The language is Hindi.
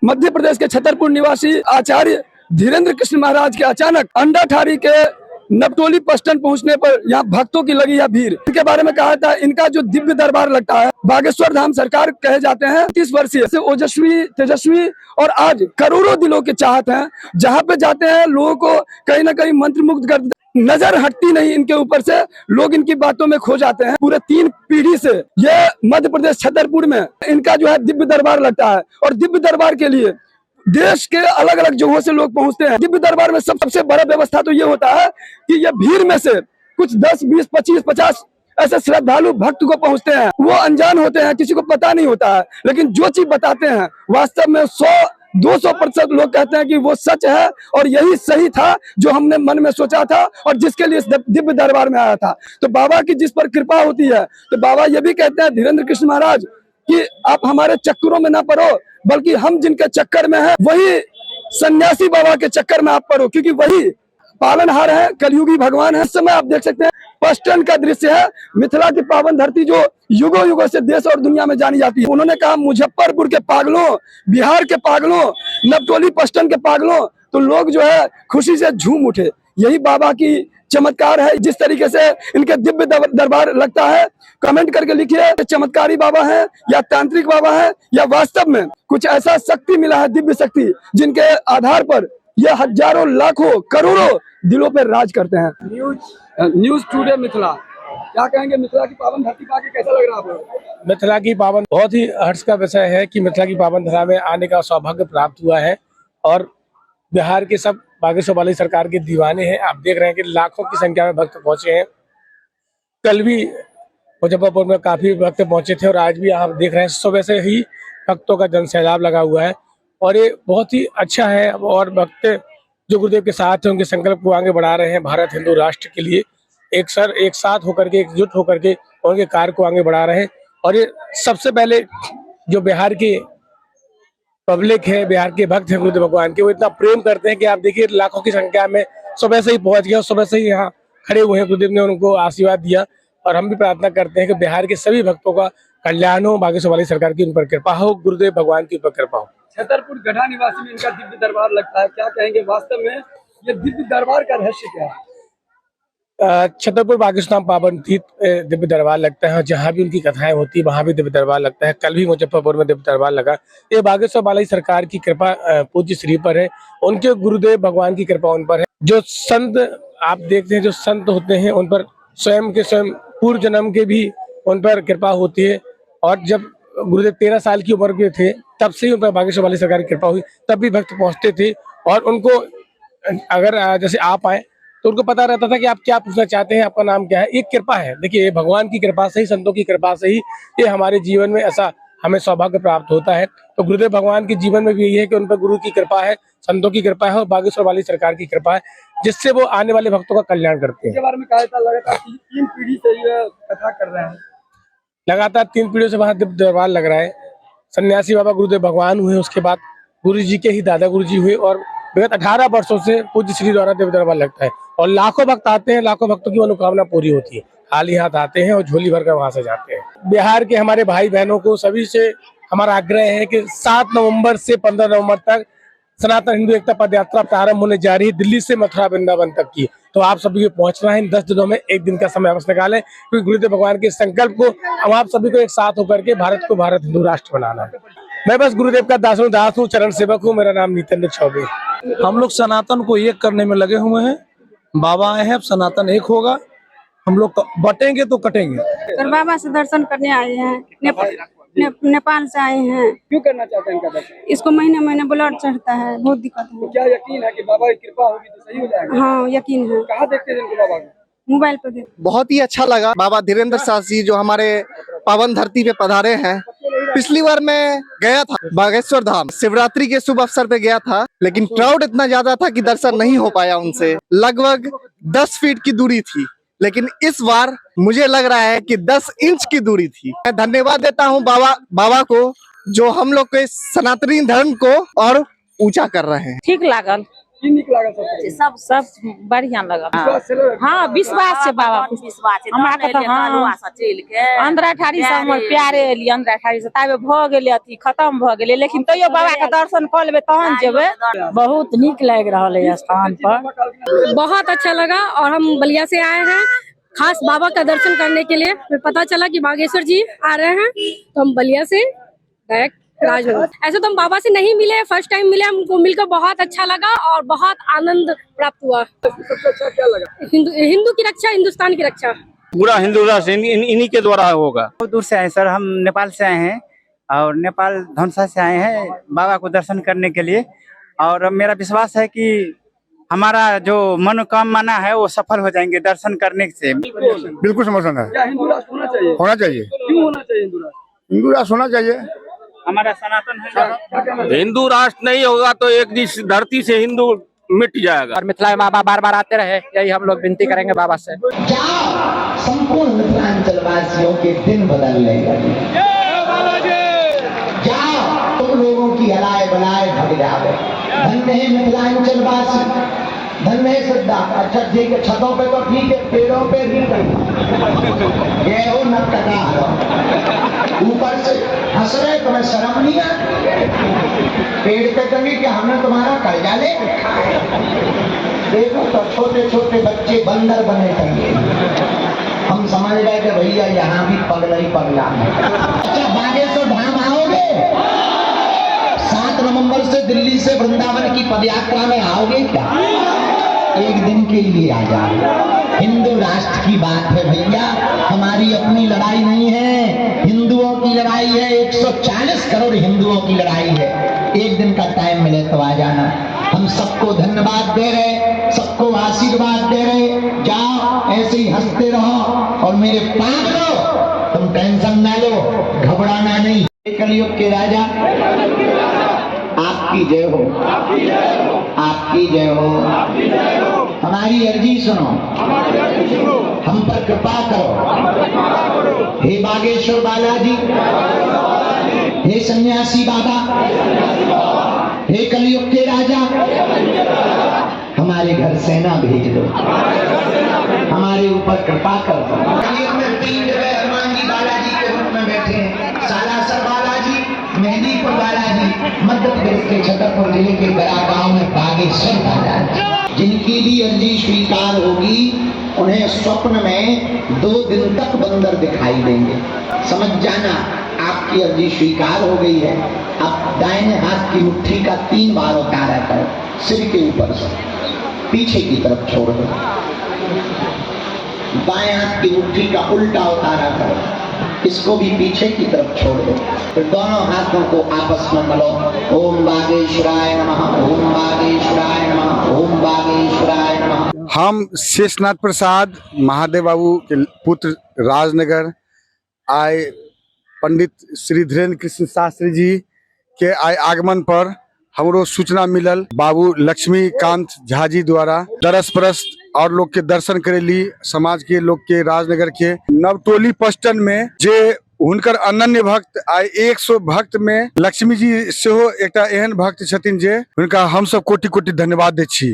मध्य प्रदेश के छतरपुर निवासी आचार्य धीरेन्द्र कृष्ण महाराज के अचानक अंडाठारी के नवटोली पस्टन पहुंचने पर यहाँ भक्तों की लगी है भीड़। इनके बारे में कहा था, इनका जो दिव्य दरबार लगता है, बागेश्वर धाम सरकार कहे जाते हैं। 30 वर्षीय से ओजस्वी तेजस्वी और आज करोड़ों दिलों के चाहत हैं। जहाँ पे जाते हैं लोगों को कहीं ना कहीं मंत्रमुग्ध कर, नजर हटती नहीं इनके ऊपर से, लोग इनकी बातों में खो जाते हैं। पूरे 3 पीढ़ी से ये मध्य प्रदेश छतरपुर में इनका जो है दिव्य दरबार लगता है। और दिव्य दरबार के लिए देश के अलग अलग जगहों से लोग पहुंचते हैं। दिव्य दरबार में सबसे बड़ा व्यवस्था तो ये होता है कि ये भीड़ में से कुछ 10, 20, 25, 50 ऐसे श्रद्धालु भक्त को पहुंचते हैं। वो अनजान होते हैं, किसी को पता नहीं होता है, लेकिन जो चीज बताते हैं वास्तव में 100-200% लोग कहते हैं कि वो सच है और यही सही था जो हमने मन में सोचा था और जिसके लिए इस दिव्य दरबार में आया था। तो बाबा की जिस पर कृपा होती है, तो बाबा ये भी कहते हैं धीरेन्द्र कृष्ण महाराज कि आप हमारे चक्करों में ना पड़ो, बल्कि हम जिनके चक्कर में हैं वही सन्यासी बाबा के चक्कर में आप पड़ो, क्योंकि वही पालनहार है, कलयुगी भगवान है। इस समय आप देख सकते हैं पस्टन का दृश्य है, मिथिला की पावन धरती जो युगों युगों से देश और दुनिया में जानी जाती है। उन्होंने कहा मुजफ्फरपुर के पागलों, बिहार के पागलों, नवटोली पस्टन के पागलों, तो लोग जो है खुशी से झूम उठे। यही बाबा की चमत्कार है। जिस तरीके से इनके दिव्य दरबार लगता है, कमेंट करके लिखिए, चमत्कारी बाबा है या तांत्रिक बाबा है या वास्तव में कुछ ऐसा शक्ति मिला है, दिव्य शक्ति, जिनके आधार पर ये हजारों लाखों करोड़ों दिलों पर राज करते हैं। न्यूज टुडे मिथिला, क्या कहेंगे मिथिला की पावन धरती का, कैसा लग रहा है आपको? मिथिला की पावन, बहुत ही हर्ष का विषय है कि मिथिला की पावन धरा में आने का सौभाग्य प्राप्त हुआ है और बिहार के सब बागेश्वर वाली सरकार के दीवाने हैं। आप देख रहे हैं कि लाखों की संख्या में भक्त पहुंचे हैं। कल भी मुजफ्फरपुर में काफी भक्त पहुंचे थे और आज भी आप देख रहे हैं सुबह से ही भक्तों का जनसैलाब लगा हुआ है और ये बहुत ही अच्छा है। और भक्त जो गुरुदेव के साथ हैं, उनके संकल्प को आगे बढ़ा रहे हैं। भारत हिंदू राष्ट्र के लिए एक साथ होकर के, एकजुट होकर के उनके कार्य को आगे बढ़ा रहे हैं। और ये सबसे पहले जो बिहार की पब्लिक है, बिहार के भक्त हैं गुरुदेव भगवान के, वो इतना प्रेम करते हैं कि आप देखिए लाखों की संख्या में सुबह से ही पहुंच गए और सुबह से ही यहाँ खड़े हुए हैं। गुरुदेव ने उनको आशीर्वाद दिया और हम भी प्रार्थना करते हैं कि बिहार के सभी भक्तों का कल्याण हो, बागेश्वर वाली सरकार की उन पर कृपा हो, गुरुदेव भगवान की ऊपर कृपा हो। छतरपुर गढ़ा निवासी में इनका दिव्य दरबार लगता है, क्या कहेंगे वास्तव में ये दिव्य दरबार का रहस्य क्या है? छतरपुर बागेश्वर पावन तीर्थ दिव्य दरबार लगता है। जहाँ भी उनकी कथाएं होती है वहां भी दिव्य दरबार लगता है। कल भी मुजफ्फरपुर में दिव्य दरबार लगा। ये बागेश्वर वाली सरकार की कृपा पूज्य श्री पर है, उनके गुरुदेव भगवान की कृपा उन पर है। जो संत आप देखते हैं, जो संत होते हैं उन पर स्वयं के स्वयं पूर्व जन्म के भी उन पर कृपा होती है। और जब गुरुदेव 13 साल की उम्र के थे तब से ही उन पर बागेश्वर वाली सरकार की कृपा हुई, तब भी भक्त पहुंचते थे। और उनको अगर जैसे आप आए तो उनको पता रहता था कि आप क्या पूछना चाहते हैं, आपका नाम क्या है। एक कृपा है, देखिए भगवान की कृपा से ही, संतों की कृपा से ही ये हमारे जीवन में ऐसा हमें सौभाग्य प्राप्त होता है। तो गुरुदेव भगवान के जीवन में भी यही है कि उन पर गुरु की कृपा है, संतों की कृपा है और बागेश्वर वाली सरकार की कृपा है, जिससे वो आने वाले भक्तों का कल्याण करते हैं। इसके बारे में कहा था लगातार 3 पीढ़ी से ये कथा कर रहे हैं, लगातार 3 पीढ़ियों से वहाँ दिव्य दरबार लग रहा है। सन्यासी बाबा गुरुदेव भगवान हुए, उसके बाद गुरु जी के ही दादा गुरु जी हुए और विगत 18 वर्षों से पूज्य श्री द्वारा दिव्य दरबार लगता है और लाखों भक्त आते हैं। लाखों भक्तों की मनोकामना पूरी होती है। खाली हाथ आते हैं और झोली भर कर वहां से जाते हैं। बिहार के हमारे भाई बहनों को सभी से हमारा आग्रह है कि 7 नवंबर से 15 नवंबर तक सनातन हिंदू एकता पद यात्रा प्रारंभ होने जा रही है, दिल्ली से मथुरा वृंदावन तक की। तो आप सभी को पहुंचना है। इन 10 दिनों में एक दिन का समय अवश्य निकालें, क्योंकि गुरुदेव भगवान के संकल्प को हम आप सभी को एक साथ होकर के भारत को भारत हिंदू राष्ट्र बनाना है। मैं बस गुरुदेव का दास हूँ, चरण सेवक हूँ। मेरा नाम नितेंद्र चौबे। हम लोग सनातन को एक करने में लगे हुए हैं। बाबा आए हैं, सनातन एक होगा। हम लोग बटेंगे तो कटेंगे। सर बाबा से दर्शन करने आए हैं, नेपाल से आए हैं। क्यों करना चाहते हैं इनका दर्शन? इसको महीने महीने ब्लड चढ़ता है, बहुत दिक्कत है। तो क्या यकीन है कि बाबा की कृपा होगी तो सही हो जाएगा? हाँ यकीन है। कहाँ देखते हैं इनको बाबा को? मोबाइल पे देख। बहुत ही अच्छा लगा। बाबा धीरेन्द्र साहब जी जो हमारे पावन धरती पे पधारे हैं। पिछली बार मैं गया था बागेश्वर धाम, शिवरात्रि के शुभ अवसर पे गया था, लेकिन क्राउड इतना ज्यादा था कि दर्शन नहीं हो पाया उनसे। लगभग 10 फीट की दूरी थी, लेकिन इस बार मुझे लग रहा है कि 10 इंच की दूरी थी। मैं धन्यवाद देता हूँ बाबा को, जो हम लोग के सनातनी धर्म को और ऊंचा कर रहे हैं। ठीक लागल, की निक लागल सब सब बढ़िया लगा। विश्वास छलै? हाँ विश्वास है बाबा हमरा के तो हाँ अंदर ठाड़ी से हमर प्यारे एली अंदर ठाड़ी से ताबे भ गेले अथी खत्म भ गेले लेकिन तैयो बाबा के दर्शन कर लेबे तहन जेबे। बहुत नीक लाग रहल है स्थान पर। बहुत अच्छा लगा और हम बलिया से आए हैं खास बाबा का दर्शन करने के लिए। हमें पता चला कि बागेश्वर जी आ रहे हैं तो हम बलिया से डायरेक्ट राजनगर। ऐसे तो हम बाबा से नहीं मिले, फर्स्ट टाइम मिले, हमको मिलकर बहुत अच्छा लगा और बहुत आनंद प्राप्त हुआ। सबसे अच्छा क्या लगा? हिंदू की रक्षा, हिंदुस्तान की रक्षा। पूरा हिंदू राष्ट्र इन्हीं के द्वारा होगा। बहुत दूर से आए सर, हम नेपाल से आए हैं और नेपाल धनसा से आए हैं बाबा को दर्शन करने के लिए। और मेरा विश्वास है कि हमारा जो मनोकामना है वो सफल हो जाएंगे दर्शन करने से। बिल्कुल समर्थन है। क्या हिंदू राष्ट्र होना चाहिए? होना चाहिए। क्यों होना चाहिए हिंदू राष्ट्र? हिंदू राष्ट्र होना चाहिए। हमारा सनातन है। हिंदू राष्ट्र नहीं होगा तो एक दिन धरती से हिंदू मिट जाएगा। और मिथिला में बाबा बार बार आते रहे, यही हम लोग विनती करेंगे बाबा से। संपूर्ण मिथिलांचल वासियों के दिन बदलने लगे। जाओ तुम लोगों की हलाए बनाए भग जाओ। धन्य है मिथिलांचल वासी, धन्य है श्रद्धा। अच्छा ठीक है, छतों पे तो ठीक है, पेड़ों पे भी ये हो न टका ऊपर से हंस रहे, तुम्हें शर्म नहीं आती? पेड़ पे टंगे कि हमने तुम्हारा कर्जा ले रखा है। देखो तो छोटे छोटे बच्चे बंदर बने टंगे। हम समझ गए कि भैया यहाँ भी पगला ही पगला है। अच्छा बागेश्वर धाम आओगे? 7 नवंबर से दिल्ली से वृंदावन की पदयात्रा में आओगे क्या? एक दिन के लिए आ जाओ। हिंदू राष्ट्र की बात है भैया, हमारी अपनी लड़ाई नहीं है, हिंदुओं की लड़ाई है। 140 करोड़ हिंदुओं की लड़ाई है। एक दिन का टाइम मिले तो आ जाना। हम सबको धन्यवाद दे रहे, सबको आशीर्वाद दे रहे। जाओ ऐसे ही हंसते रहो और मेरे पागलो तुम टेंशन ना लो, घबराना नहीं। कलयुग के राजा आपकी जय हो, आपकी जय हो। हमारी अर्जी सुनो, हम पर कृपा करो। हे बागेश्वर बालाजी, हे सन्यासी बाबा, हे कलयुग के राजा, हमारे घर सेना भेज दो, हमारे ऊपर कृपा कर दो। में 3 जगह हनुमान जी बालाजी के रूप में बैठे हैं। सालासर बालाजी, मेहंदीपुर बालाजी, मध्य प्रदेश के छतरपुर जिले के बड़ा गांव में बागेश्वर बालाजी। जिनकी भी अर्जी स्वीकार होगी उन्हें स्वप्न में 2 दिन तक बंदर दिखाई देंगे। समझ जाना आपकी अर्जी स्वीकार हो गई है। अब दाहिने हाथ की मुट्ठी का 3 बार उतारा करो, सिर के ऊपर से पीछे की तरफ छोड़ दो। बाएं हाथ की मुट्ठी का उल्टा उतारा करो, इसको भी पीछे की तरफ छोड़ दो। फिर दोनों हाथों को आपस में मलो। ओम बागेश्वराय नमः, ओम बागेश्वराय नमः, ओम बागेश्वराय नमः। हम शेषनाथ प्रसाद महादेव बाबू के पुत्र राजनगर आए पंडित श्री धीरेन्द्र कृष्ण शास्त्री जी के आए आगमन पर हमरो सूचना मिलल बाबू लक्ष्मीकांत झा जी द्वारा दरस परस और लोग के दर्शन करेली। समाज के लोग के राजनगर के नवटोली पस्टन में जे हुनकर अनन्य भक्त आइ 100 भक्त में लक्ष्मी जी सेहो एकटा एहन भक्त छथिन जे हुनका हम सब कोटि कोटि धन्यवाद दै छी।